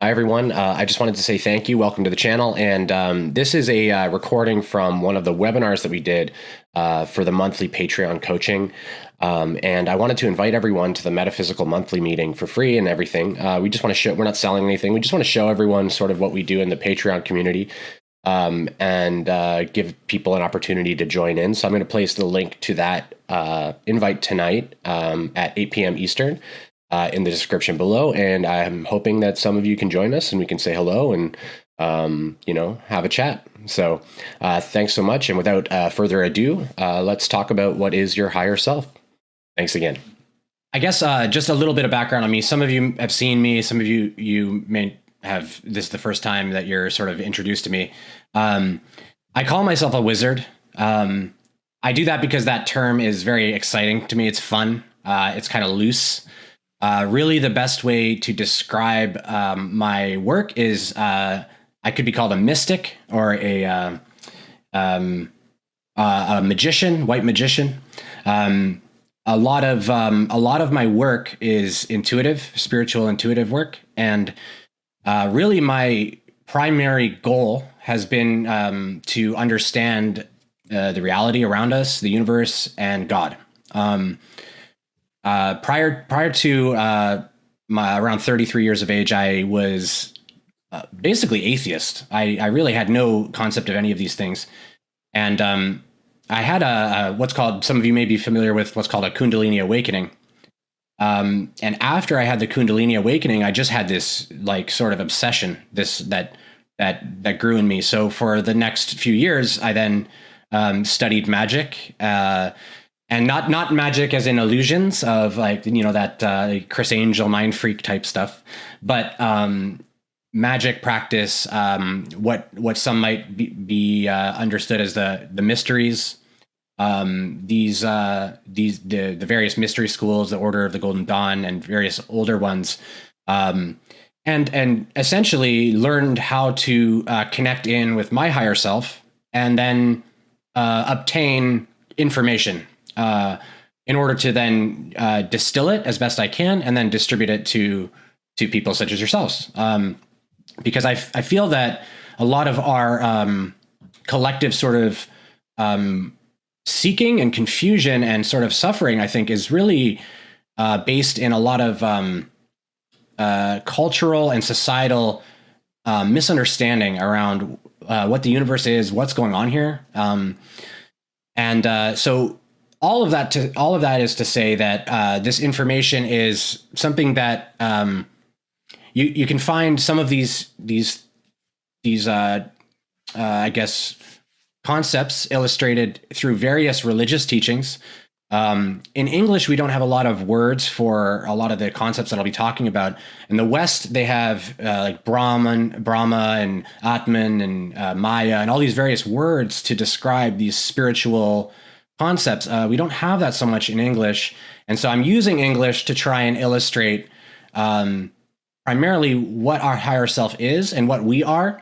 Hi, everyone. I just wanted to say thank you. Welcome to the channel. And this is a recording from one of the webinars that we did for the monthly Patreon coaching. And I wanted to invite everyone to the Metaphysical monthly meeting for free and everything. We just want to show, we're not selling anything. We just want to show everyone sort of what we do in the Patreon community and give people an opportunity to join in. So I'm going to place the link to that invite tonight at 8 p.m. Eastern. In the description below, and I'm hoping that some of you can join us and we can say hello and have a chat. So thanks so much, and without further ado, let's talk about what is your higher self. Thanks again. I guess just a little bit of background on me. Some of you have seen me, some of you may have, this is the first time that you're sort of introduced to me. I call myself a wizard. I do that because that term is very exciting to me. It's fun. It's kind of loose. Really, the best way to describe my work is I could be called a mystic or a magician, white magician. A lot of my work is intuitive, spiritual, intuitive work, and really my primary goal has been to understand the reality around us, the universe, and God. Prior to my around 33 years of age, I was basically atheist. I really had no concept of any of these things. And I had what's called, some of you may be familiar with what's called a Kundalini Awakening. And after I had the Kundalini Awakening, I just had this like sort of obsession, that grew in me. So for the next few years, I then studied magic, and not magic as in illusions of like, that Chris Angel mind freak type stuff, but magic practice, what some might be understood as the mysteries, the various mystery schools, the Order of the Golden Dawn, and various older ones, and essentially learned how to connect in with my higher self and then obtain information. In order to then distill it as best I can and then distribute it to people such as yourselves. Because I feel that a lot of our collective sort of seeking and confusion and sort of suffering, I think, is really based in a lot of cultural and societal misunderstanding around what the universe is, what's going on here. So all of that is to say that this information is something that you can find some of these I guess concepts illustrated through various religious teachings. In English, we don't have a lot of words for a lot of the concepts that I'll be talking about. In the West, they have like Brahma and Atman and Maya and all these various words to describe these spiritual concepts. We don't have that so much in English. And so I'm using English to try and illustrate primarily what our higher self is and what we are,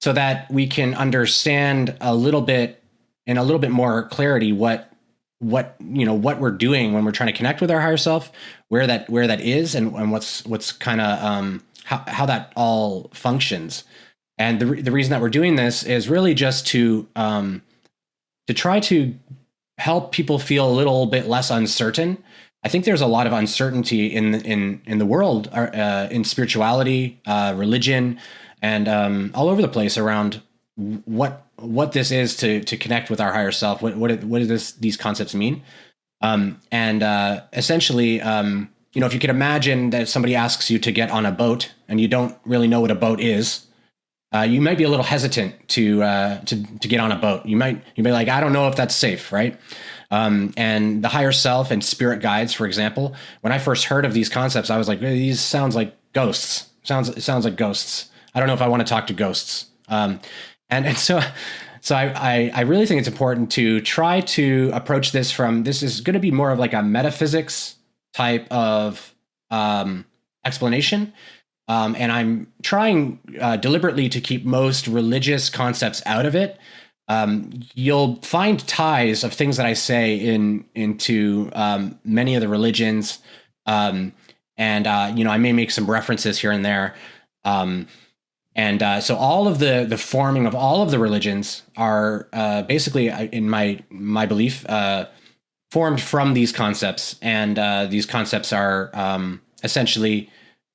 so that we can understand a little bit more clarity what we're doing when we're trying to connect with our higher self, where that is, and what's kind of how that all functions. And the reason that we're doing this is really just to try to help people feel a little bit less uncertain. I think there's a lot of uncertainty in the world, in spirituality, religion, and all over the place around what this is to connect with our higher self. What these concepts mean, and essentially, if you could imagine that somebody asks you to get on a boat and you don't really know what a boat is. You might be a little hesitant to get on a boat. You might be like, I don't know if that's safe, right? And the higher self and spirit guides, for example, when I first heard of these concepts, I was like, these sounds like ghosts. It sounds like ghosts. I don't know if I want to talk to ghosts. And so I really think it's important to try to approach this this is going to be more of like a metaphysics type of explanation. And I'm trying deliberately to keep most religious concepts out of it. You'll find ties of things that I say into many of the religions, and I may make some references here and there. So all of the forming of all of the religions are basically, in my belief, formed from these concepts, and these concepts are essentially,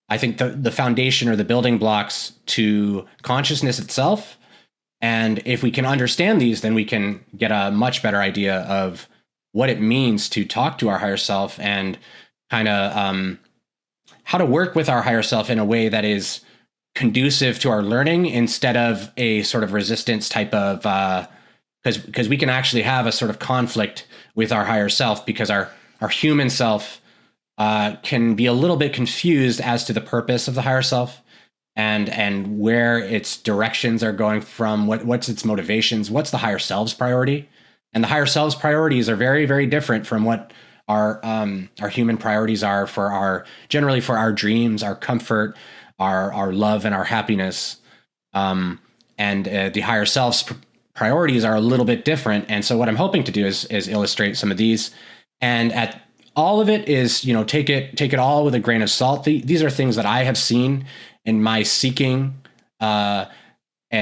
I think, the foundation or the building blocks to consciousness itself. And if we can understand these, then we can get a much better idea of what it means to talk to our higher self, and kind of how to work with our higher self in a way that is conducive to our learning, instead of a sort of resistance type of, because we can actually have a sort of conflict with our higher self, because our human self can be a little bit confused as to the purpose of the higher self, and where its directions are going from, what's its motivations, what's the higher self's priority. And the higher self's priorities are very, very different from what our human priorities are generally for our dreams, our comfort, our love, and our happiness. And the higher self's priorities are a little bit different. And so what I'm hoping to do is illustrate some of these. And at all of it is, take it all with a grain of salt. These are things that I have seen in my seeking, and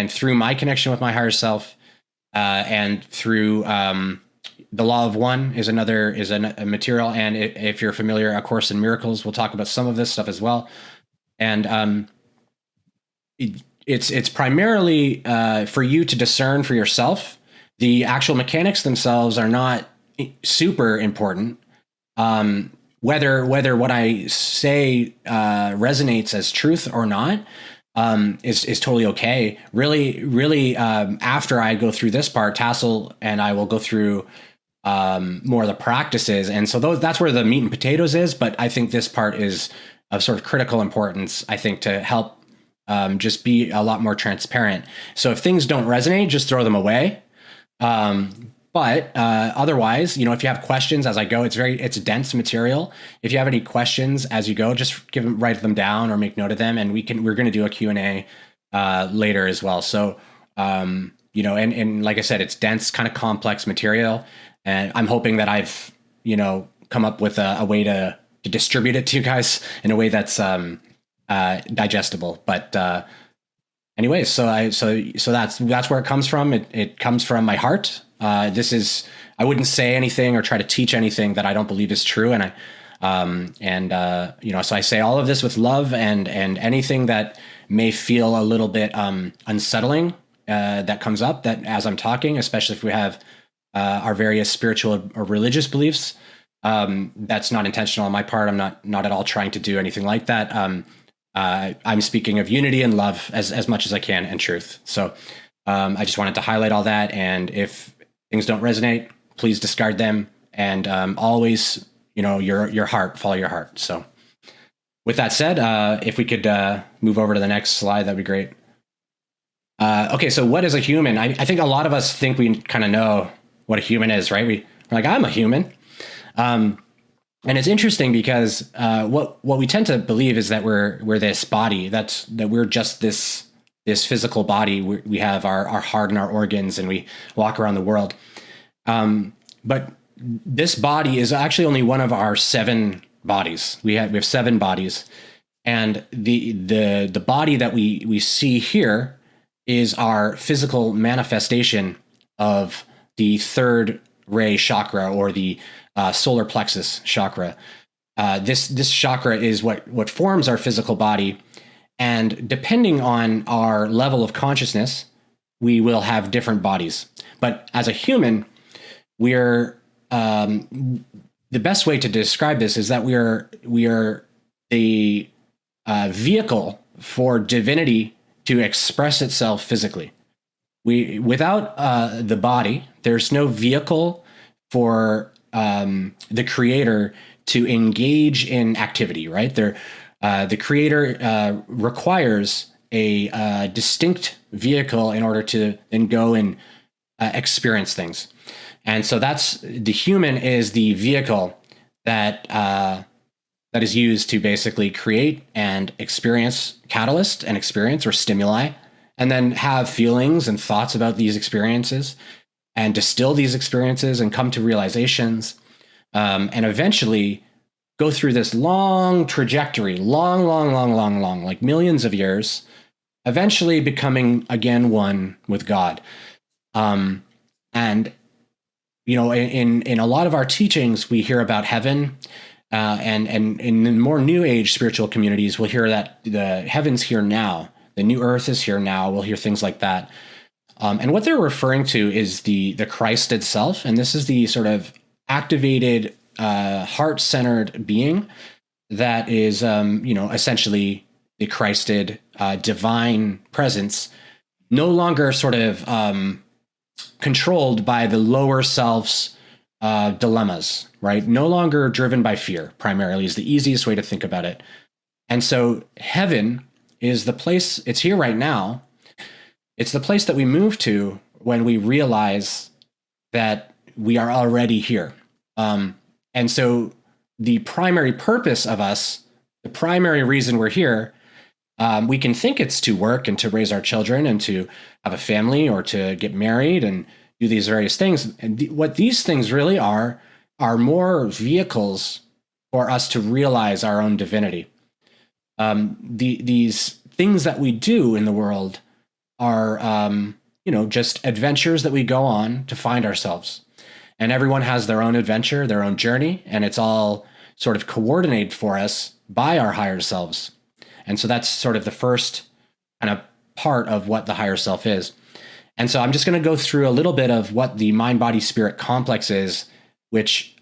through my connection with my higher self, and through the Law of One is a material. And if you're familiar, A Course in Miracles, we'll talk about some of this stuff as well. And it's primarily for you to discern for yourself. The actual mechanics themselves are not super important. Whether what I say resonates as truth or not is totally okay. Really, after I go through this part, Tassel and I will go through more of the practices, and so that's where the meat and potatoes is. But I think this part is of sort of critical importance, I think, to help just be a lot more transparent. So if things don't resonate, just throw them away. But otherwise, if you have questions as I go, it's dense material. If you have any questions as you go, just write them down or make note of them, and we're going to do a Q&A later as well. So and like I said, it's dense, kind of complex material, and I'm hoping that I've come up with a way to distribute it to you guys in a way that's digestible. But anyways, so that's where it comes from. It comes from my heart. I wouldn't say anything or try to teach anything that I don't believe is true. And so I say all of this with love, and anything that may feel a little bit unsettling that comes up that as I'm talking, especially if we have our various spiritual or religious beliefs, that's not intentional on my part. I'm not at all trying to do anything like that. I'm speaking of unity and love as much as I can, and truth. So I just wanted to highlight all that. And if things don't resonate, please discard them. And always, your heart, follow your heart. So with that said, if we could move over to the next slide, that'd be great. Okay, so what is a human? I think a lot of us think we kind of know what a human is, right? We're like, I'm a human. And it's interesting because what we tend to believe is that we're this body, that we're just this physical body. We have our heart and our organs, and we walk around the world. But this body is actually only one of our 7 bodies. We have 7 bodies, and the body that we see here is our physical manifestation of the third ray chakra, or the solar plexus chakra. This chakra is what forms our physical body. And depending on our level of consciousness, we will have different bodies. But as a human, we're the best way to describe this is that we are the vehicle for divinity to express itself physically. Without the body, there's no vehicle for the creator to engage in activity, right? The creator requires a distinct vehicle in order to then go and experience things. And so the human is the vehicle that is used to basically create and experience catalyst and experience or stimuli, and then have feelings and thoughts about these experiences, and distill these experiences and come to realizations, and eventually go through this long trajectory, long, like millions of years, eventually becoming again one with God. And in a lot of our teachings, we hear about heaven, and in the more New Age spiritual communities, we'll hear that the heaven's here now, the new earth is here now. We'll hear things like that. And what they're referring to is the Christ itself, and this is the sort of activated, heart-centered being that is, essentially the Christed, divine presence, no longer sort of controlled by the lower self's dilemmas, right? No longer driven by fear, primarily, is the easiest way to think about it. And so heaven is the place, it's here right now. It's the place that we move to when we realize that we are already here. And so the primary purpose of us, the primary reason we're here, we can think it's to work and to raise our children and to have a family or to get married and do these various things. And what these things really are more vehicles for us to realize our own divinity. These things that we do in the world are, just adventures that we go on to find ourselves. And everyone has their own adventure, their own journey, and it's all sort of coordinated for us by our higher selves. And so that's sort of the first kind of part of what the higher self is. And so I'm just going to go through a little bit of what the mind-body-spirit complex is, which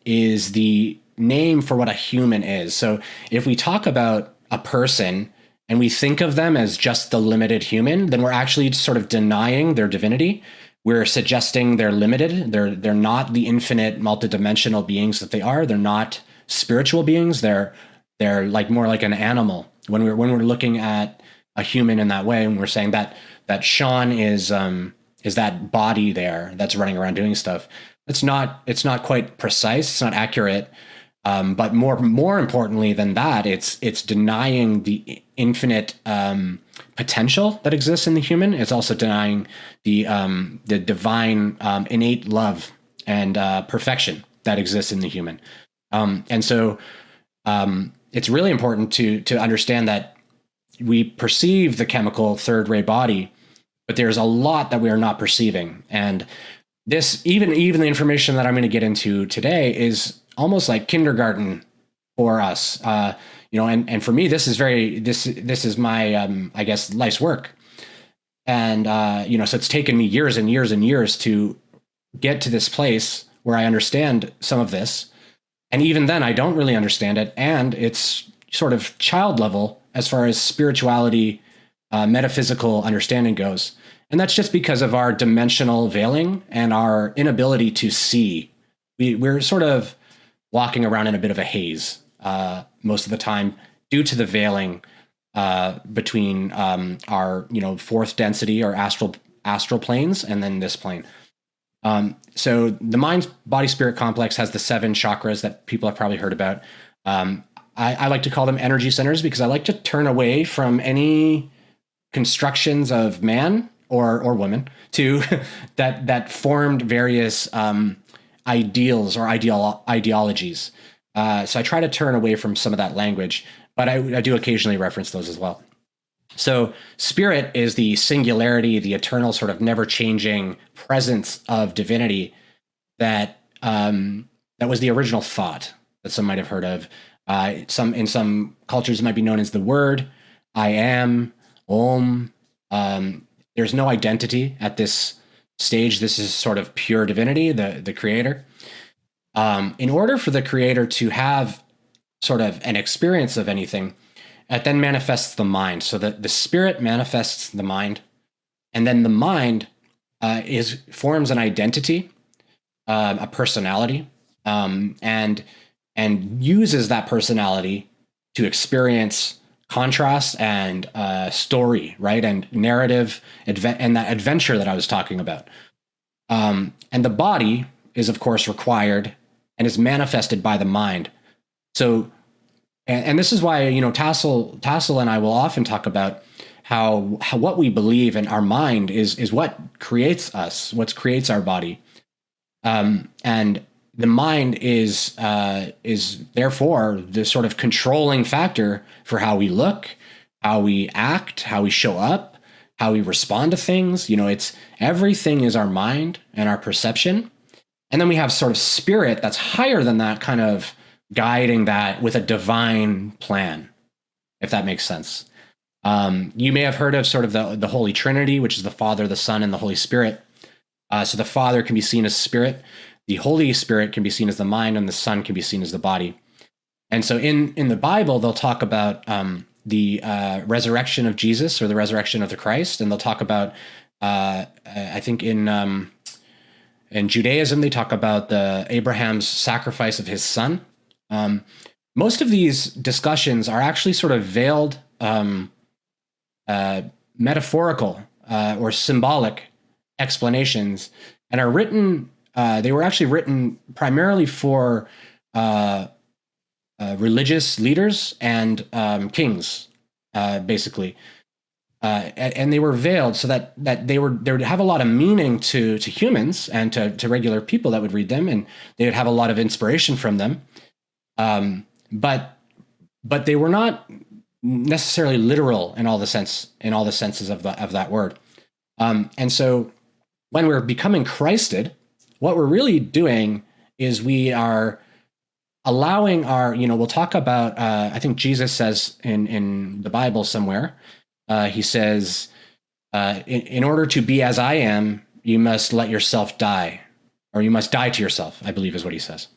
is the name for what a human is. So if we talk about a person and we think of them as just the limited human, then we're actually sort of denying their divinity. We're suggesting they're limited. They're not the infinite, multidimensional beings that they are. They're not spiritual beings. They're like more like an animal. When we're looking at a human in that way, and we're saying that Sean is that body there that's running around doing stuff. It's not quite precise. It's not accurate. But more importantly than that, it's denying the infinite potential that exists in the human. It's also denying the divine innate love and perfection that exists in the human. And so it's really important to understand that we perceive the chemical third ray body, but there's a lot that we are not perceiving. And this, even the information that I'm going to get into today, is almost like kindergarten for us. And for me, this is my, I guess, life's work. And, so it's taken me years and years and years to get to this place where I understand some of this. And even then I don't really understand it. And it's sort of child level as far as spirituality, metaphysical understanding goes. And that's just because of our dimensional veiling and our inability to see. We're sort of walking around in a bit of a haze most of the time due to the veiling between our fourth density or astral planes and then this plane. So the mind body spirit complex has the 7 chakras that people have probably heard about. I like to call them energy centers because I like to turn away from any constructions of man or woman to that formed various ideals or ideologies. So I try to turn away from some of that language, but I do occasionally reference those as well. So spirit is the singularity, the eternal sort of never-changing presence of divinity that was the original thought that some might have heard of. In some cultures it might be known as the word, I am, Om. There's no identity at this stage. This is sort of pure divinity, the creator. In order for the creator to have sort of an experience of anything, it then manifests the mind. So that the spirit manifests the mind, and then the mind forms an identity, a personality, and uses that personality to experience contrast and story, right, and narrative, and that adventure that I was talking about. And the body is, of course, required and is manifested by the mind. So, and this is why Tassel and I will often talk about how what we believe in our mind is what creates us, what creates our body. And the mind is therefore the sort of controlling factor for how we look, how we act, how we show up, how we respond to things. It's everything is our mind and our perception. And then we have sort of spirit that's higher than that, kind of guiding that with a divine plan, if that makes sense. You may have heard of sort of the Holy Trinity, which is the Father, the Son, and the Holy Spirit. So the Father can be seen as spirit, the Holy Spirit can be seen as the mind, and the Son can be seen as the body. And so in the Bible, they'll talk about the resurrection of Jesus, or the resurrection of the Christ, and they'll talk about, I think in Judaism, they talk about Abraham's sacrifice of his son. Most of these discussions are actually sort of veiled, metaphorical or symbolic explanations, and are written. They were actually written primarily for religious leaders and kings, basically. And they were veiled so that they would have a lot of meaning to humans and to regular people that would read them, and they would have a lot of inspiration from them. But they were not necessarily literal in all the senses of that word. And so when we're becoming Christed, what we're really doing is we are allowing we'll talk about, I think Jesus says in the Bible somewhere, he says, in order to be as I am, you must let yourself die, or you must die to yourself, I believe is what he says.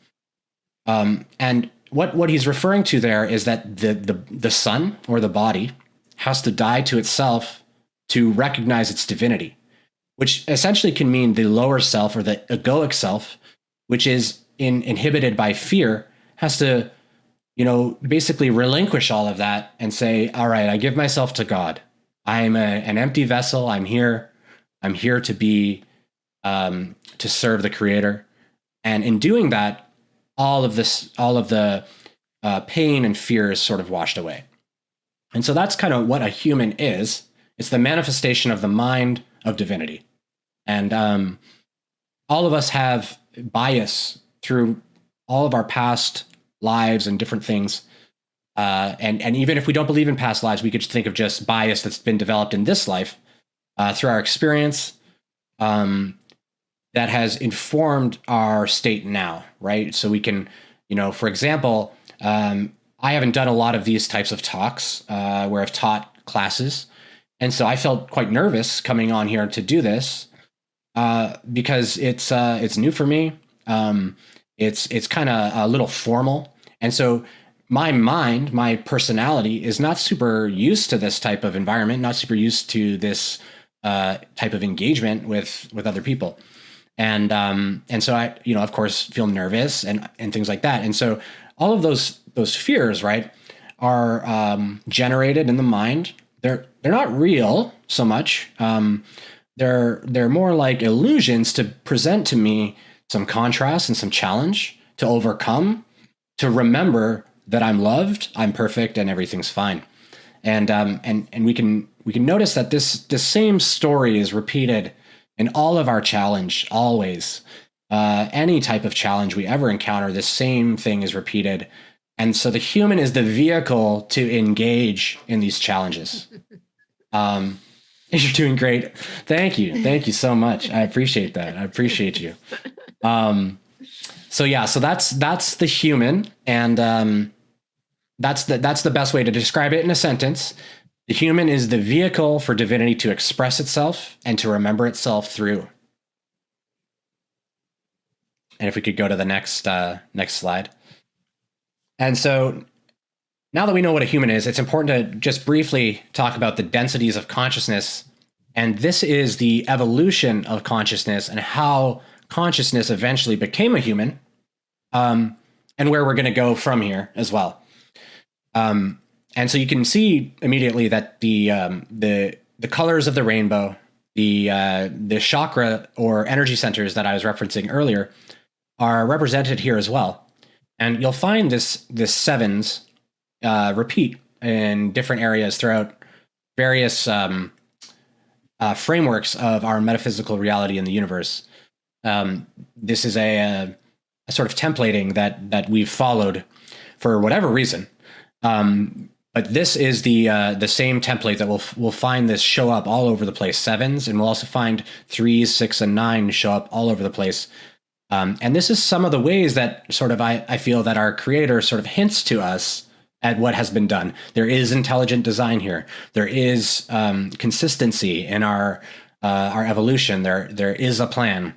And what he's referring to there is that the son, or the body, has to die to itself to recognize its divinity, which essentially can mean the lower self, or the egoic self, which is inhibited by fear, has to, basically relinquish all of that and say, all right, I give myself to God. I'm an empty vessel. I'm here to be, to serve the Creator. And in doing that, all of the pain and fear is sort of washed away. And so that's kind of what a human is. It's the manifestation of the mind of divinity. And all of us have bias through all of our past lives and different things. And even if we don't believe in past lives, we could think of just bias that's been developed in this life through our experience, that has informed our state now, right? So we can, for example, I haven't done a lot of these types of talks where I've taught classes. And so I felt quite nervous coming on here to do this because it's new for me. It's kind of a little formal. And so my mind, my personality is not super used to this type of environment, not super used to this type of engagement with other people. And so I, of course, feel nervous and things like that. And so all of those fears, right, are generated in the mind. They're not real so much. They're more like illusions to present to me some contrast and some challenge to overcome, to remember that I'm loved, I'm perfect, and everything's fine. And we can notice that this same story is repeated in all of our challenge, always. Any type of challenge we ever encounter, this same thing is repeated. And so the human is the vehicle to engage in these challenges. You're doing great. Thank you so much. I appreciate that. I appreciate you. So that's the human, and that's the best way to describe it in a sentence. The human is the vehicle for divinity to express itself and to remember itself through. And if we could go to the next slide. And so now that we know what a human is, it's important to just briefly talk about the densities of consciousness. And this is the evolution of consciousness and how consciousness eventually became a human, and where we're going to go from here as well. And so you can see immediately that the colors of the rainbow, the chakra or energy centers that I was referencing earlier, are represented here as well. And you'll find this sevens repeat in different areas throughout various frameworks of our metaphysical reality in the universe. This is a sort of templating that we've followed for whatever reason. But this is the same template that we'll find this show up all over the place. Sevens, and we'll also find 3s, 6, and 9 show up all over the place. And this is some of the ways that sort of I feel that our creator sort of hints to us at what has been done. There is intelligent design here. There is consistency in our evolution. There is a plan.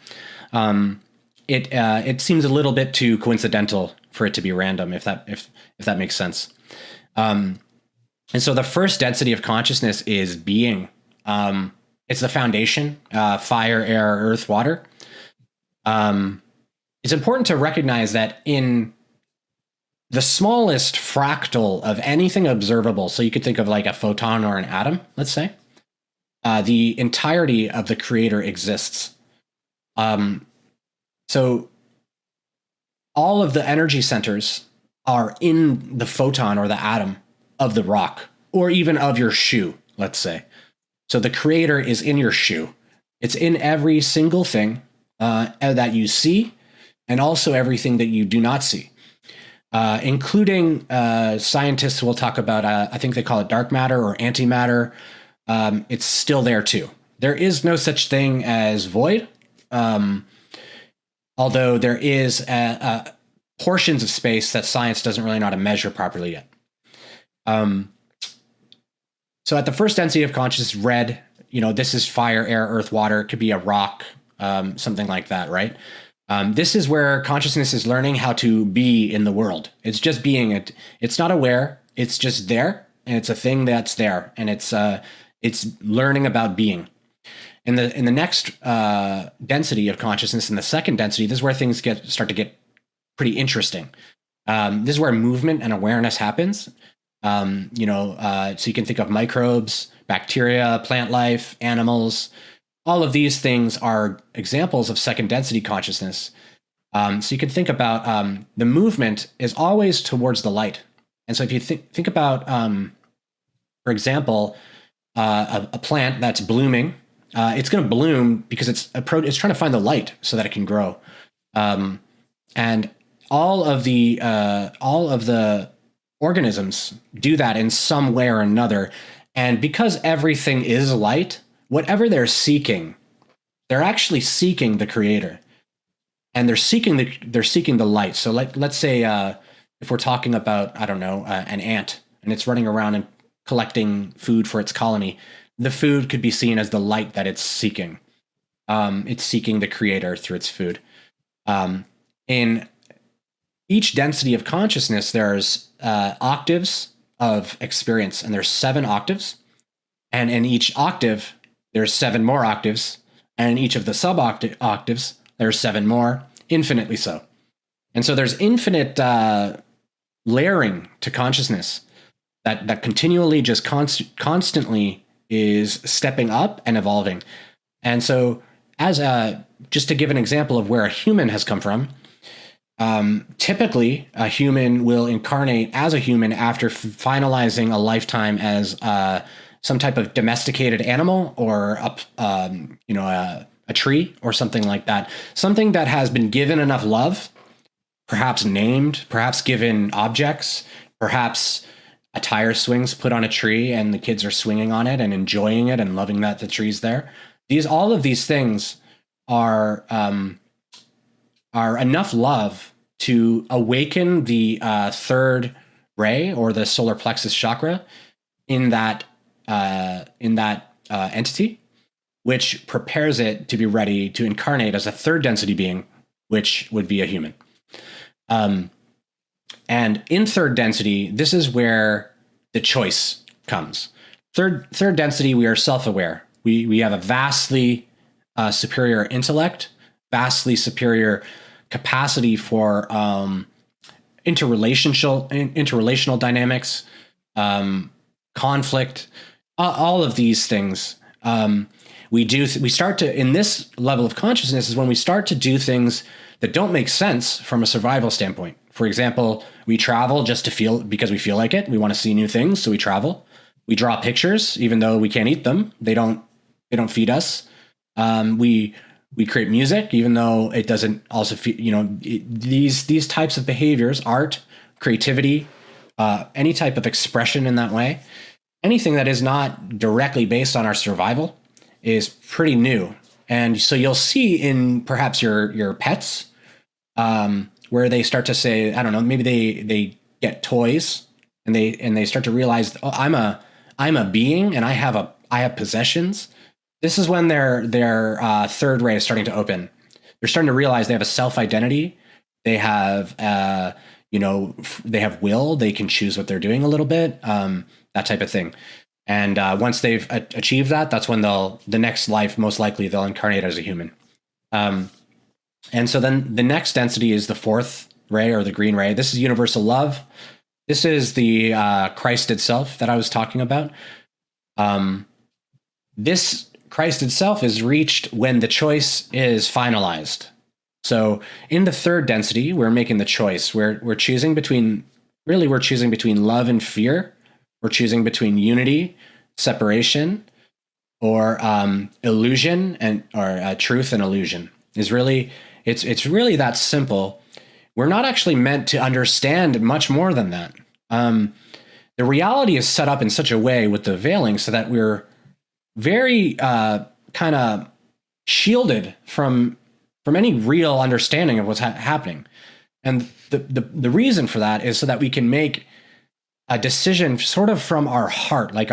It seems a little bit too coincidental for it to be random, if that makes sense. And so the first density of consciousness is being. It's the foundation, fire, air, earth, water. It's important to recognize that in the smallest fractal of anything observable, so you could think of like a photon or an atom, let's say, the entirety of the creator exists. So all of the energy centers are in the photon or the atom of the rock, or even of your shoe, let's say. So the creator is in your shoe. It's in every single thing that you see, and also everything that you do not see, including scientists will talk about, I think they call it dark matter or antimatter. It's still there too. There is no such thing as void, although there is portions of space that science doesn't really know how to measure properly yet. So at the first density of consciousness, red, this is fire, air, earth, water. It could be a rock, something like that, right? This is where consciousness is learning how to be in the world. It's just being it. It's not aware. It's just there, and it's a thing that's there, and it's learning about being. In the next density of consciousness, in the second density, this is where things start to get pretty interesting. This is where movement and awareness happens. So you can think of microbes, bacteria, plant life, animals. All of these things are examples of second density consciousness. So you can think about the movement is always towards the light. And so if you think about, for example, a plant that's blooming, it's going to bloom because it's trying to find the light so that it can grow. And all of the organisms do that in some way or another. And because everything is light, whatever they're seeking, they're actually seeking the creator, and they're seeking the light. So let's say if we're talking about, I don't know, an ant, and it's running around and collecting food for its colony, the food could be seen as the light that it's seeking. It's seeking the creator through its food. In each density of consciousness, there's octaves of experience, and there's 7 octaves. And in each octave, there's 7 more octaves. And in each of the sub-octaves, there's 7 more, infinitely so. And so there's infinite layering to consciousness that continually just constantly is stepping up and evolving. And so just to give an example of where a human has come from, typically a human will incarnate as a human after finalizing a lifetime as some type of domesticated animal, or a tree or something like that. Something that has been given enough love, perhaps named, perhaps given objects, perhaps a tire swing's put on a tree and the kids are swinging on it and enjoying it and loving that the tree's there. All of these things are enough love to awaken the third ray, or the solar plexus chakra, in that entity, which prepares it to be ready to incarnate as a third density being, which would be a human. And in third density, this is where the choice comes. Third density, we are self-aware. We have a vastly superior intellect, vastly superior capacity for interrelational dynamics, conflict, all of these things. We start to, in this level of consciousness, is when we start to do things that don't make sense from a survival standpoint. For example, we travel just to feel, because we feel like it. We want to see new things, so we travel. We draw pictures, even though we can't eat them. They don't feed us. We We create music, even though it doesn't also feel, these types of behaviors, art, creativity, any type of expression in that way, anything that is not directly based on our survival is pretty new. And so you'll see in perhaps your pets, where they start to say, I don't know, maybe they get toys and they start to realize, oh, I'm a being and I have possessions. This is when their third ray is starting to open. They're starting to realize they have a self-identity. They have they have will. They can choose what they're doing a little bit, that type of thing. And once they've achieved that, that's when the next life, most likely, they'll incarnate as a human. And so then the next density is the fourth ray, or the green ray. This is universal love. This is the Christ itself that I was talking about. This Christ itself is reached when the choice is finalized. So in the third density, we're making the choice. We're choosing between love and fear. We're choosing between unity, separation, or illusion or truth and illusion. It's really that simple. We're not actually meant to understand much more than that. The reality is set up in such a way with the veiling so that we're very kind of shielded from any real understanding of what's happening. And the reason for that is so that we can make a decision sort of from our heart, like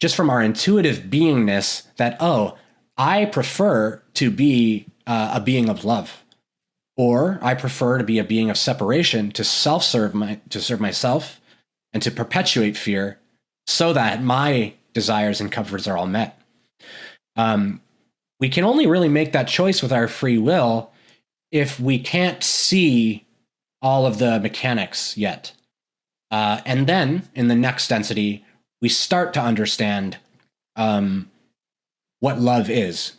just from our intuitive beingness, that, oh, I prefer to be a being of love, or I prefer to be a being of separation, to serve myself and to perpetuate fear so that my desires and comforts are all met. We can only really make that choice with our free will if we can't see all of the mechanics yet. And then in the next density, we start to understand what love is.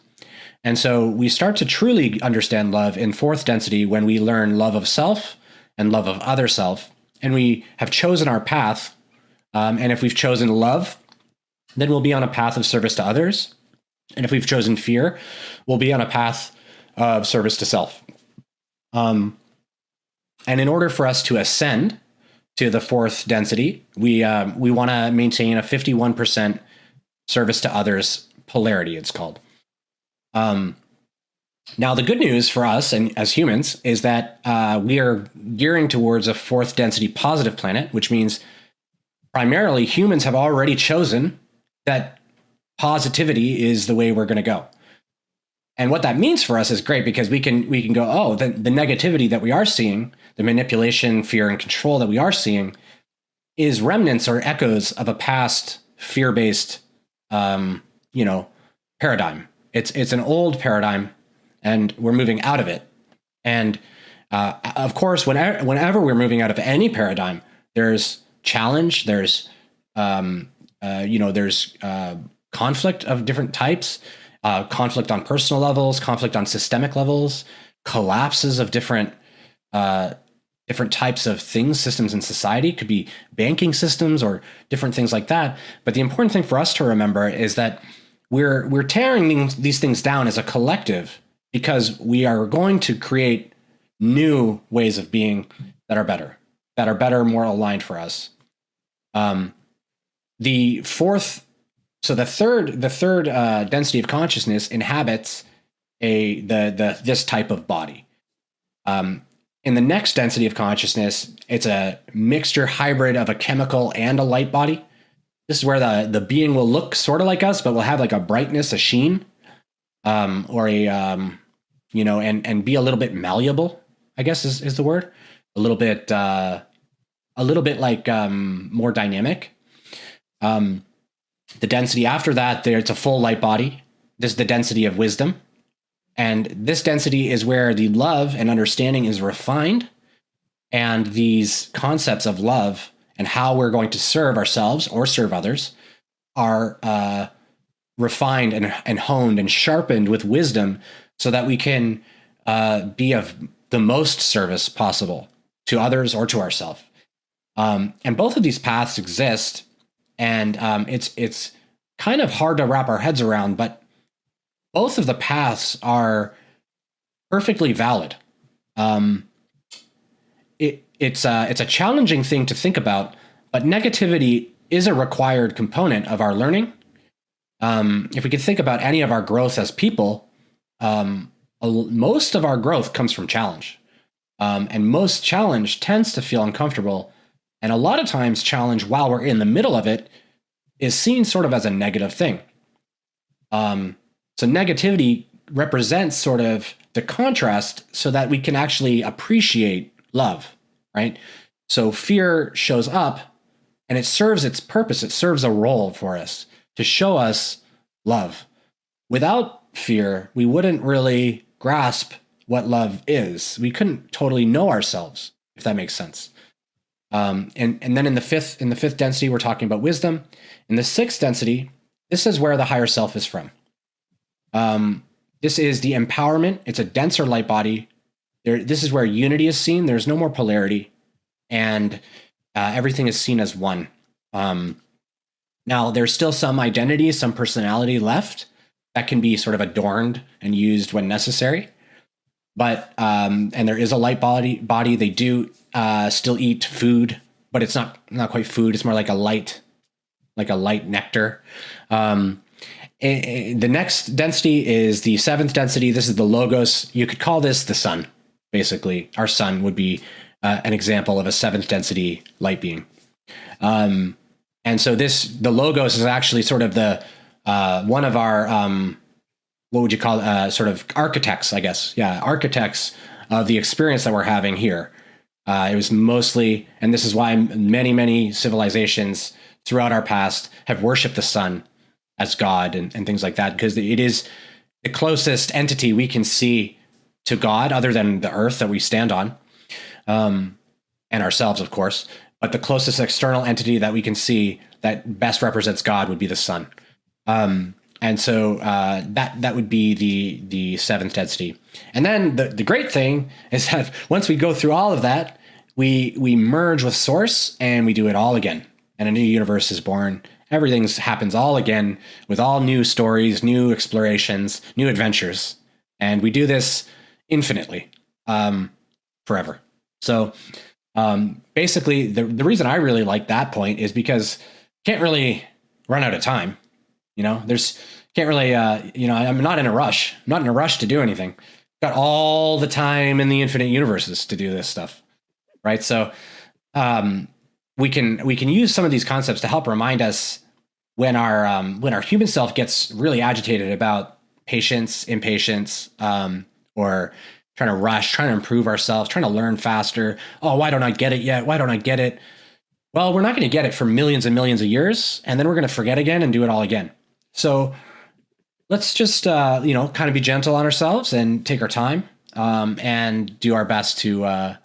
And so we start to truly understand love in fourth density when we learn love of self and love of other self. And we have chosen our path. And if we've chosen love, then we'll be on a path of service to others. And if we've chosen fear, we'll be on a path of service to self. And in order for us to ascend to the fourth density, we want to maintain a 51% service to others polarity, it's called. Now, the good news for us and as humans is that we are gearing towards a fourth density positive planet, which means primarily humans have already chosen that positivity is the way we're going to go. And what that means for us is great, because we can go, oh, the negativity that we are seeing, the manipulation, fear, and control that we are seeing is remnants or echoes of a past fear-based, paradigm. It's an old paradigm, and we're moving out of it. And of course, whenever we're moving out of any paradigm, there's challenge, there's conflict of different types, conflict on personal levels, conflict on systemic levels, collapses of different types of things, systems in society. Could be banking systems or different things like that. But the important thing for us to remember is that we're tearing these things down as a collective, because we are going to create new ways of being that are better, more aligned for us. The third density of consciousness inhabits this type of body. In the next density of consciousness, it's a mixture hybrid of a chemical and a light body. This is where the being will look sort of like us, but will have like a brightness, a sheen, or and be a little bit malleable, I guess is the word. A little bit like more dynamic. The density after that, it's a full light body. This is the density of wisdom. And this density is where the love and understanding is refined. And these concepts of love and how we're going to serve ourselves or serve others are refined and honed and sharpened with wisdom, so that we can be of the most service possible to others or to ourselves. And both of these paths exist. And it's kind of hard to wrap our heads around, but both of the paths are perfectly valid. It's a challenging thing to think about, but negativity is a required component of our learning. If we could think about any of our growth as people, most of our growth comes from challenge. And most challenge tends to feel uncomfortable. And a lot of times challenge, while we're in the middle of it, is seen sort of as a negative thing. So negativity represents sort of the contrast so that we can actually appreciate love, right? So fear shows up and it serves its purpose. It serves a role for us to show us love. Without fear, we wouldn't really grasp what love is. We couldn't totally know ourselves, if that makes sense. And then in the fifth density, we're talking about wisdom. In the sixth density, this is where the higher self is from. This is the empowerment. It's a denser light body. This is where unity is seen. There's no more polarity, and everything is seen as one. Now, there's still some identity, some personality left that can be sort of adorned and used when necessary. But and there is a light body. They do still eat food, but it's not quite food. It's more like a light nectar. The next density is the seventh density. This is the logos. You could call this the sun. Basically, our sun would be an example of a seventh density light being. And so the logos is actually sort of the one of our what would you call sort of architects, I guess. Yeah, architects of the experience that we're having here. It was mostly, and this is why many civilizations throughout our past have worshipped the sun as God and things like that, because it is the closest entity we can see to God, other than the earth that we stand on, and ourselves, of course. But the closest external entity that we can see that best represents God would be the sun. And so that would be the seventh density. And then the great thing is that once we go through all of that, we merge with Source and we do it all again. And a new universe is born. Everything happens all again with all new stories, new explorations, new adventures. And we do this infinitely, forever. So basically, the reason I really like that point is because you can't really run out of time. Can't really, I'm not in a rush. I'm not in a rush to do anything. Got all the time in the infinite universes to do this stuff, right? So we can use some of these concepts to help remind us when our human self gets really agitated about patience, impatience, or trying to rush, trying to improve ourselves, trying to learn faster. Oh, why don't I get it yet? Why don't I get it? Well, we're not going to get it for millions and millions of years, and then we're going to forget again and do it all again. So let's just, kind of be gentle on ourselves and take our time, and do our best to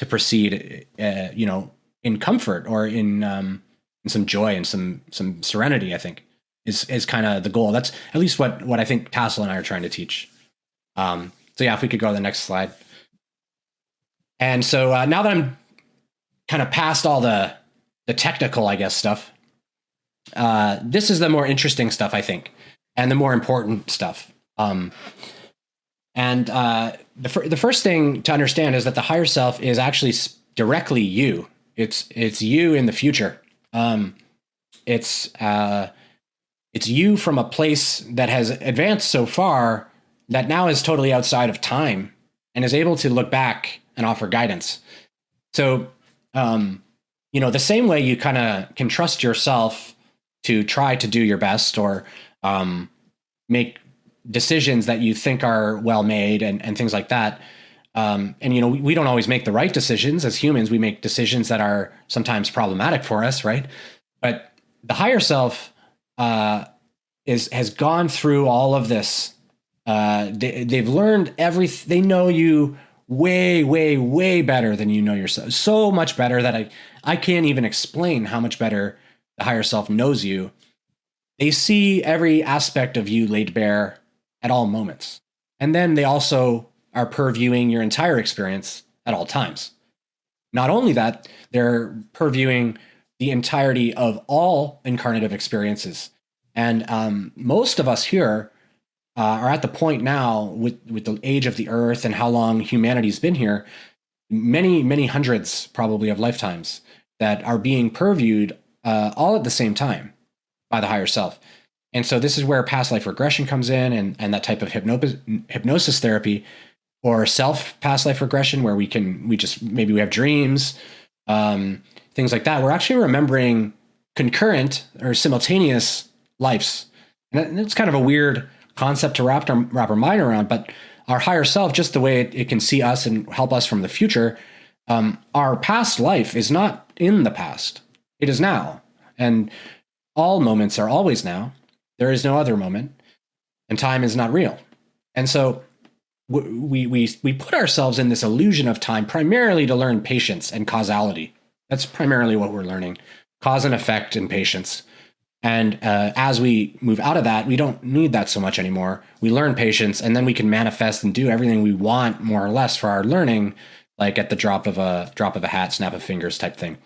proceed, in comfort or in some joy and some serenity. I think is kind of the goal. That's at least what I think Tassel and I are trying to teach. So yeah, if we could go to the next slide. And so now that I'm kind of past all the technical, I guess, stuff, this is the more interesting stuff, I think, and the more important stuff. And the first thing to understand is that the higher self is actually directly you. It's you in the future. It's you from a place that has advanced so far that now is totally outside of time and is able to look back and offer guidance. So, the same way you kind of can trust yourself to try to do your best or make decisions that you think are well made and things like that. We don't always make the right decisions as humans. We make decisions that are sometimes problematic for us, right? But the higher self has gone through all of this. They've learned everything. They know you way, way, way better than you know yourself. So much better that I can't even explain how much better the higher self knows you. They see every aspect of you laid bare at all moments. And then they also are purviewing your entire experience at all times. Not only that, they're purviewing the entirety of all incarnative experiences. And most of us here are at the point now with the age of the earth and how long humanity's been here, many hundreds probably of lifetimes that are being purviewed all at the same time by the higher self. And so this is where past life regression comes in, and that type of hypnosis therapy, or self past life regression, where we have dreams, things like that. We're actually remembering concurrent or simultaneous lives. And it's kind of a weird concept to wrap our mind around, but our higher self, just the way it can see us and help us from the future, our past life is not in the past. It is now. And all moments are always now. There is no other moment, and time is not real. And so we put ourselves in this illusion of time primarily to learn patience and causality. That's primarily what we're learning: cause and effect and patience. And as we move out of that, we don't need that so much anymore. We learn patience, and then we can manifest and do everything we want, more or less, for our learning, like at the drop of a hat, snap of fingers type thing.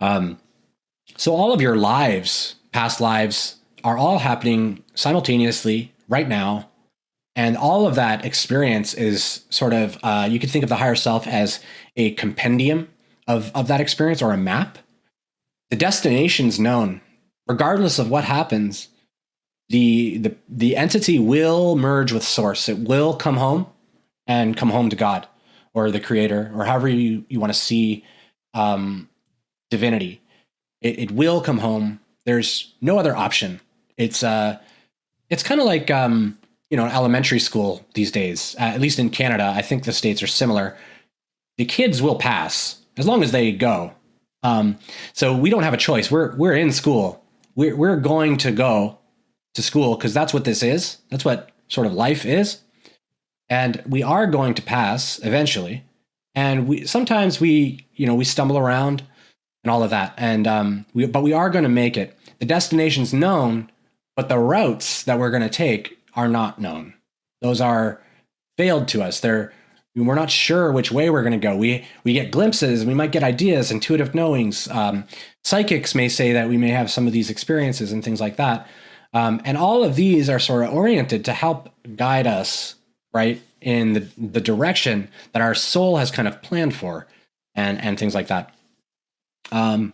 So all of your lives, past lives, are all happening simultaneously right now. And all of that experience is sort of, you could think of the higher self as a compendium of that experience, or a map. The destination's known. Regardless of what happens, the entity will merge with source. It will come home and come home to God or the creator, or however you want to see divinity. It will come home. There's no other option. It's kind of like, elementary school these days, at least in Canada. I think the States are similar. The kids will pass as long as they go. So we don't have a choice. We're in school. We're going to go to school because that's what this is. That's what sort of life is. And we are going to pass eventually. And sometimes we stumble around and all of that. And but we are going to make it. The destination's known, but the routes that we're going to take are not known. Those are veiled to us. We're not sure which way we're going to go. We get glimpses, we might get ideas, intuitive knowings. Psychics may say that we may have some of these experiences and things like that. And all of these are sort of oriented to help guide us, right, in the direction that our soul has kind of planned for, and things like that. And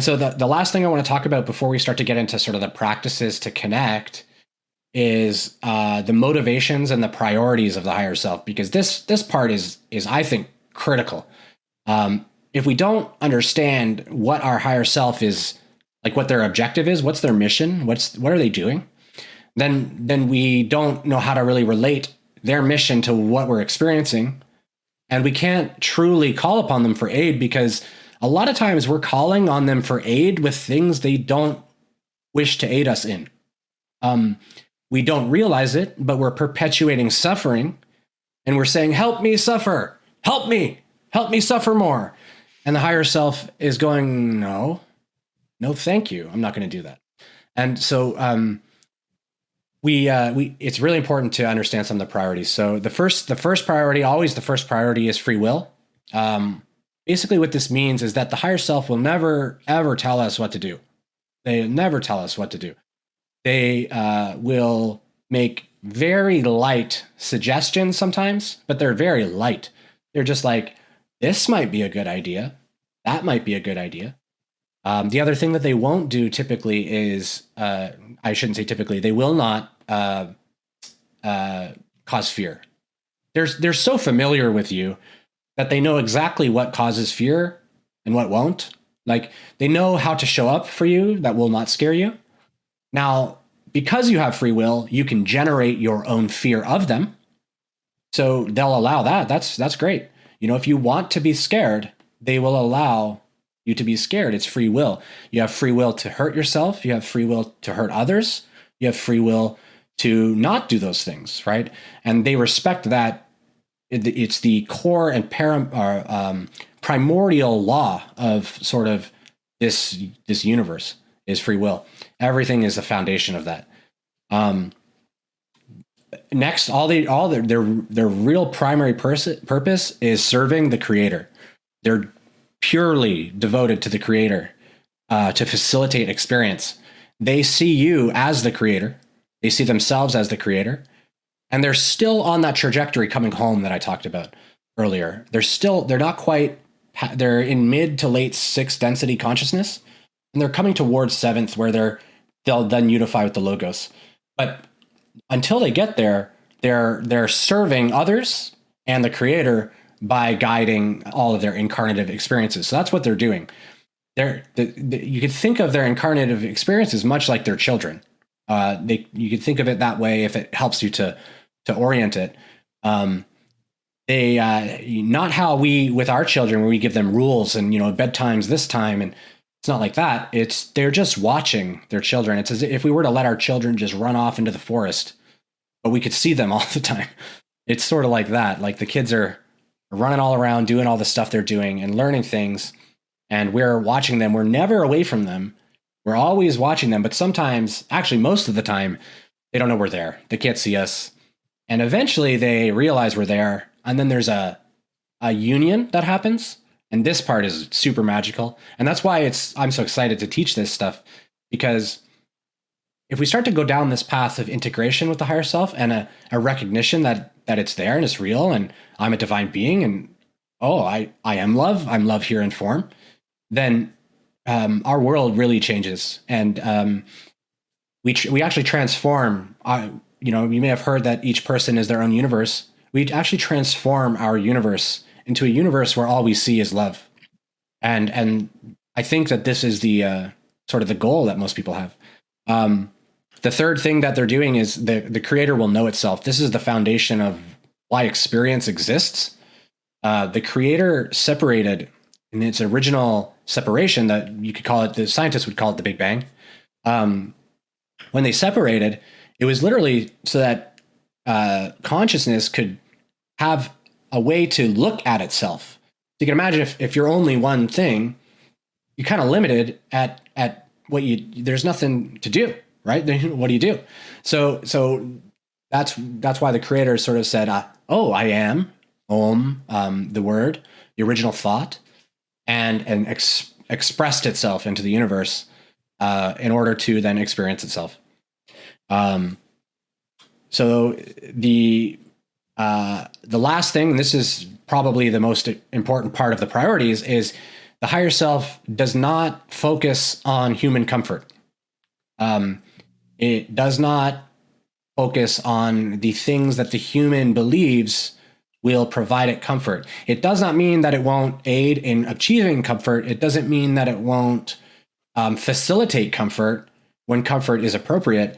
so the last thing I want to talk about before we start to get into sort of the practices to connect is the motivations and the priorities of the higher self, because this part is I think critical. If we don't understand what our higher self is, like what their objective is, what's their mission, what are they doing, then we don't know how to really relate their mission to what we're experiencing, and we can't truly call upon them for aid, because a lot of times we're calling on them for aid with things they don't wish to aid us in. We don't realize it, but we're perpetuating suffering, and we're saying, help me suffer, help me suffer more. And the higher self is going, no, thank you. I'm not going to do that. And so it's really important to understand some of the priorities. So the first priority, always the first priority, is free will. Basically what this means is that the higher self will never, ever tell us what to do. They never tell us what to do. They will make very light suggestions sometimes, but they're very light. They're just like, this might be a good idea. That might be a good idea. The other thing that they won't do typically is, I shouldn't say typically, they will not cause fear. They're so familiar with you that they know exactly what causes fear and what won't. Like, they know how to show up for you that will not scare you. Now, because you have free will, you can generate your own fear of them. So they'll allow that. That's great. If you want to be scared, they will allow you to be scared. It's free will. You have free will to hurt yourself. You have free will to hurt others. You have free will to not do those things, right? And they respect that. It's the core and primordial law of sort of this universe is free will. Everything is the foundation of that. Next, their real primary purpose is serving the creator. They're purely devoted to the creator, to facilitate experience. They see you as the creator. They see themselves as the creator. And they're still on that trajectory coming home that I talked about earlier. They're not quite, they're in mid to late sixth density consciousness, and they're coming towards seventh where they'll then unify with the logos. But until they get there, they're serving others and the creator by guiding all of their incarnative experiences. So that's what they're doing. You could think of their incarnative experiences much like their children. You could think of it that way if it helps you to orient it. Not how we with our children, where we give them rules and bedtime's this time, and it's not like that. They're just watching their children. It's as if we were to let our children just run off into the forest, but we could see them all the time. It's sort of like that. Like the kids are running all around, doing all the stuff they're doing and learning things, and we're watching them. We're never away from them. We're always watching them, but sometimes, actually most of the time, they don't know we're there. They can't see us. And eventually they realize we're there. And then there's a union that happens. And this part is super magical. And that's why I'm so excited to teach this stuff, because if we start to go down this path of integration with the higher self and a recognition that it's there and it's real and I'm a divine being and, I am love, I'm love here in form, then our world really changes. And we actually transform. You may have heard that each person is their own universe. We actually transform our universe into a universe where all we see is love. And I think that this is the sort of the goal that most people have. The third thing that they're doing is the creator will know itself. This is the foundation of why experience exists. The creator separated in its original separation, that you could call it, the scientists would call it the Big Bang. When they separated, it was literally so that consciousness could have a way to look at itself. You can imagine if you're only one thing, you're kind of limited at what there's nothing to do, right? What do you do? So that's why the creator sort of said, I am, the word, the original thought, and expressed itself into the universe in order to then experience itself. So the last thing, and this is probably the most important part of the priorities, is the higher self does not focus on human comfort. It does not focus on the things that the human believes will provide it comfort. It does not mean that it won't aid in achieving comfort. It doesn't mean that it won't facilitate comfort when comfort is appropriate.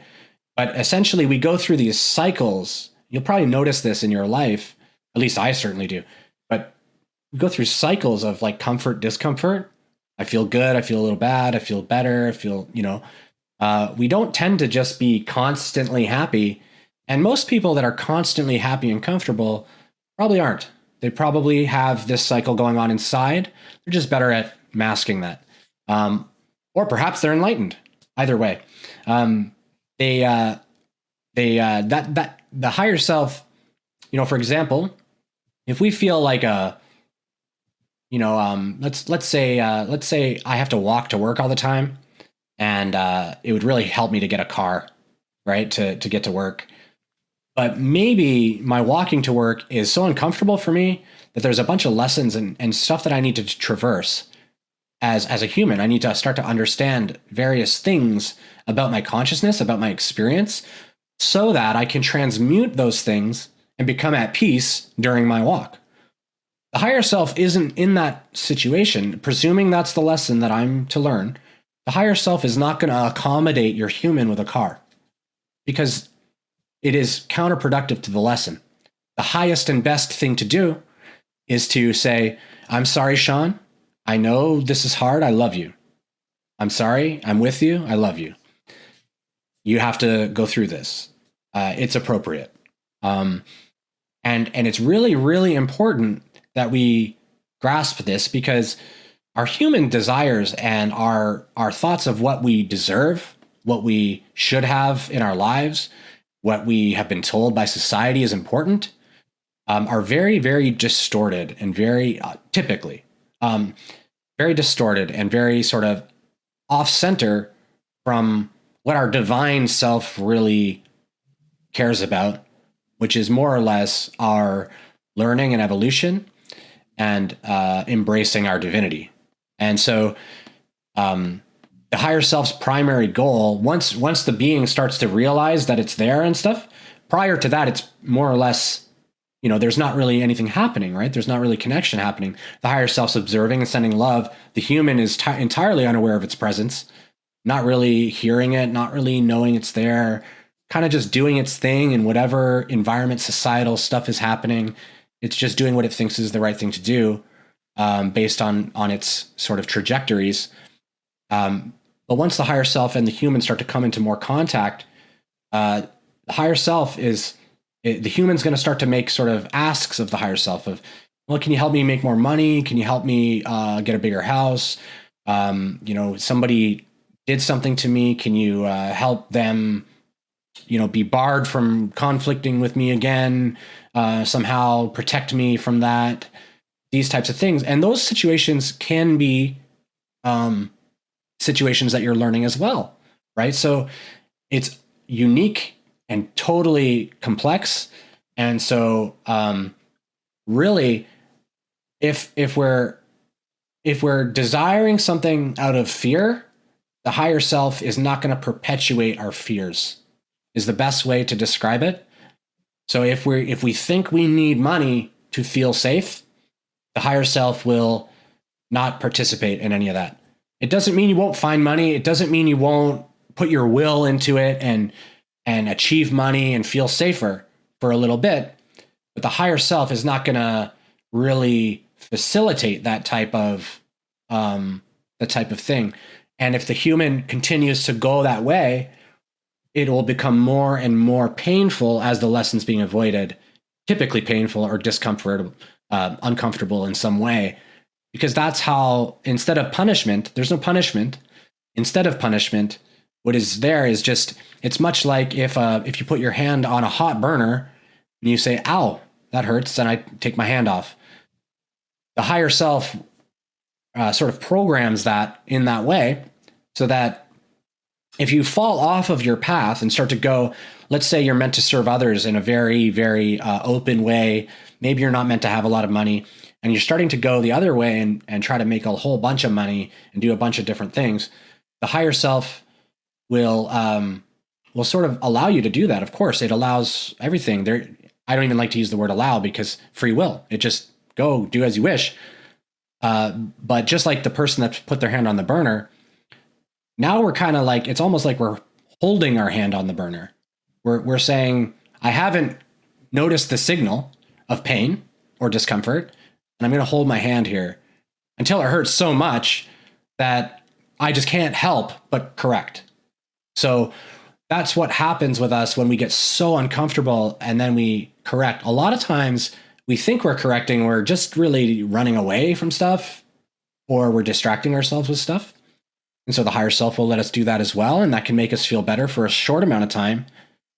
But essentially, we go through these cycles. You'll probably notice this in your life. At least I certainly do. But we go through cycles of like comfort, discomfort. I feel good. I feel a little bad. I feel better. I feel, we don't tend to just be constantly happy. And most people that are constantly happy and comfortable probably aren't. They probably have this cycle going on inside. They're just better at masking that. Or perhaps they're enlightened. Either way. The higher self, for example, if we feel like let's say I have to walk to work all the time, and it would really help me to get a car, right, to get to work. But maybe my walking to work is so uncomfortable for me that there's a bunch of lessons and stuff that I need to traverse as a human. I need to start to understand various things about my consciousness, about my experience, so that I can transmute those things and become at peace during my walk. The higher self isn't in that situation, presuming that's the lesson that I'm to learn. The higher self is not going to accommodate your human with a car, because it is counterproductive to the lesson. The highest and best thing to do is to say, I'm sorry, Sean. I know this is hard. I love you. I'm sorry. I'm with you. I love you. You have to go through this. It's appropriate. And it's really, really important that we grasp this, because our human desires and our thoughts of what we deserve, what we should have in our lives, what we have been told by society is important, are very, very distorted and very typically very distorted and very sort of off center from what our divine self really cares about, which is more or less our learning and evolution and embracing our divinity. And so the higher self's primary goal, once the being starts to realize that it's there and stuff, prior to that, it's more or less, there's not really anything happening, right? There's not really connection happening. The higher self's observing and sending love. The human is entirely unaware of its presence, not really hearing it, not really knowing it's there, kind of just doing its thing in whatever environment, societal stuff is happening. It's just doing what it thinks is the right thing to do, based on its sort of trajectories. But once the higher self and the human start to come into more contact, the higher self the human's going to start to make sort of asks of the higher self of, well, can you help me make more money? Can you help me get a bigger house? Somebody did something to me. Can you help them, be barred from conflicting with me again? Somehow protect me from that? These types of things. And those situations can be situations that you're learning as well, right? So it's unique and totally complex. And so really, if we're desiring something out of fear, the higher self is not going to perpetuate our fears, is the best way to describe it. So if we think we need money to feel safe, the higher self will not participate in any of that. It doesn't mean you won't find money. It doesn't mean you won't put your will into it and achieve money and feel safer for a little bit. But the higher self is not going to really facilitate that type of thing. And if the human continues to go that way, it will become more and more painful as the lessons being avoided, typically painful or discomfort, uncomfortable in some way. Because that's how, instead of punishment, there's no punishment. Instead of punishment, what is there is just, it's much like if you put your hand on a hot burner and you say, ow, that hurts, and I take my hand off. The higher self sort of programs that in that way, so that if you fall off of your path and start to go, let's say you're meant to serve others in a very, very open way, maybe you're not meant to have a lot of money, and you're starting to go the other way and try to make a whole bunch of money and do a bunch of different things, the higher self will sort of allow you to do that. Of course, it allows everything. I don't even like to use the word allow, because free will. It just go do as you wish. But just like the person that put their hand on the burner, now we're kind of like, it's almost like we're holding our hand on the burner. We're saying, I haven't noticed the signal of pain or discomfort, and I'm going to hold my hand here until it hurts so much that I just can't help but correct. So that's what happens with us when we get so uncomfortable and then we correct. A lot of times we think we're correcting, we're just really running away from stuff, or we're distracting ourselves with stuff. And so the higher self will let us do that as well. And that can make us feel better for a short amount of time.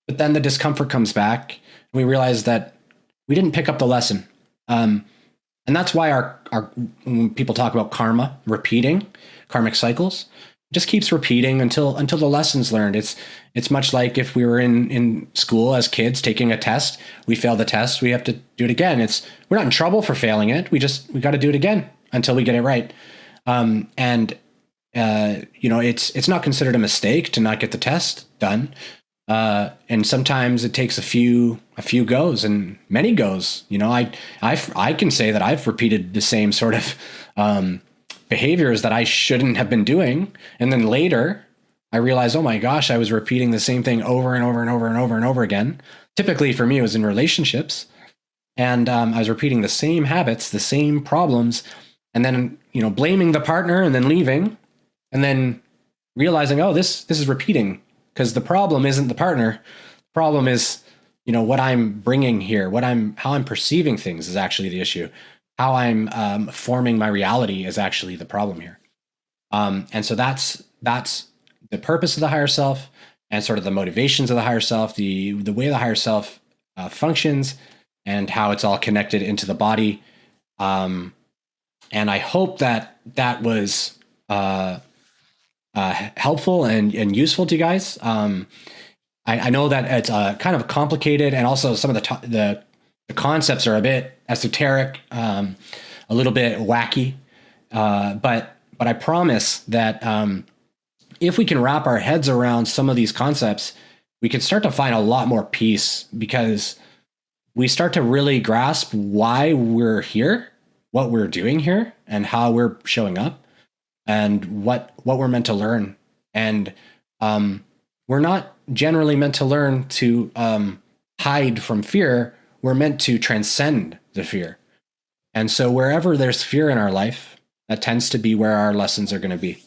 But then the discomfort comes back, and we realize that we didn't pick up the lesson. And that's why our when people talk about karma, repeating, karmic cycles, it just keeps repeating until the lesson's learned. It's much like if we were in school as kids taking a test, we fail the test, we have to do it again. We're not in trouble for failing it. We got to do it again until we get it right. It's not considered a mistake to not get the test done. And sometimes it takes a few goes and many goes. I can say that I've repeated the same sort of behaviors that I shouldn't have been doing, and then later I realized, oh my gosh, I was repeating the same thing over and over and over and over and over again. Typically for me, it was in relationships, and I was repeating the same habits, the same problems, and then blaming the partner and then leaving, and then realizing, oh, this is repeating. Because the problem isn't the partner. The problem is, what I'm bringing here, how I'm perceiving things is actually the issue. How I'm forming my reality is actually the problem here. And so that's the purpose of the higher self, and sort of the motivations of the higher self, the way the higher self functions, and how it's all connected into the body. And I hope that was helpful and useful to you guys. I know that it's kind of complicated, and also some of the concepts are a bit esoteric, a little bit wacky. But I promise that if we can wrap our heads around some of these concepts, we can start to find a lot more peace, because we start to really grasp why we're here, what we're doing here, and how we're showing up, and what we're meant to learn. And we're not generally meant to learn to hide from fear. We're meant to transcend the fear. And so wherever there's fear in our life, that tends to be where our lessons are going to be.